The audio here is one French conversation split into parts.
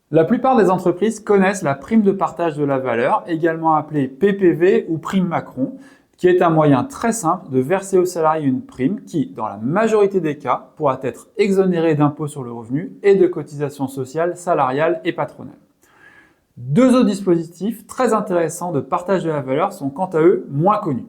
La plupart des entreprises connaissent la prime de partage de la valeur, également appelée PPV ou prime Macron, qui est un moyen très simple de verser aux salariés une prime qui, dans la majorité des cas, pourra être exonérée d'impôts sur le revenu et de cotisations sociales, salariales et patronales. Deux autres dispositifs très intéressants de partage de la valeur sont quant à eux moins connus.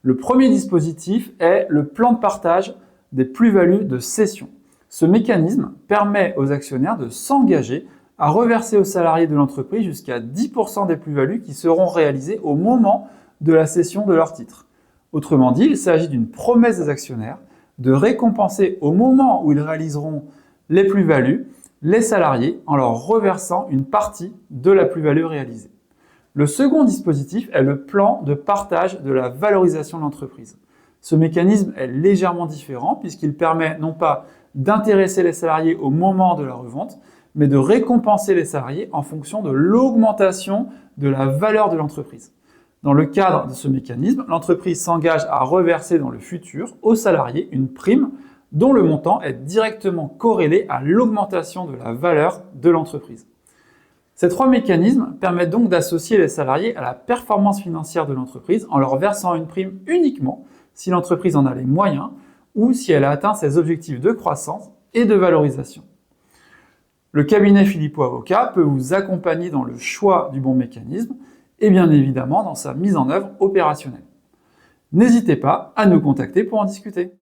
Le premier dispositif est le plan de partage des plus-values de cession. Ce mécanisme permet aux actionnaires de s'engager à reverser aux salariés de l'entreprise jusqu'à 10% des plus-values qui seront réalisées au moment de la cession de leurs titres. Autrement dit, il s'agit d'une promesse des actionnaires de récompenser au moment où ils réaliseront les plus-values les salariés en leur reversant une partie de la plus-value réalisée. Le second dispositif est le plan de partage de la valorisation de l'entreprise. Ce mécanisme est légèrement différent puisqu'il permet non pas d'intéresser les salariés au moment de la revente, mais de récompenser les salariés en fonction de l'augmentation de la valeur de l'entreprise. Dans le cadre de ce mécanisme, l'entreprise s'engage à reverser dans le futur aux salariés une prime dont le montant est directement corrélé à l'augmentation de la valeur de l'entreprise. Ces trois mécanismes permettent donc d'associer les salariés à la performance financière de l'entreprise en leur versant une prime uniquement si l'entreprise en a les moyens ou si elle a atteint ses objectifs de croissance et de valorisation. Le cabinet Philippot Avocat peut vous accompagner dans le choix du bon mécanisme et bien évidemment dans sa mise en œuvre opérationnelle. N'hésitez pas à nous contacter pour en discuter.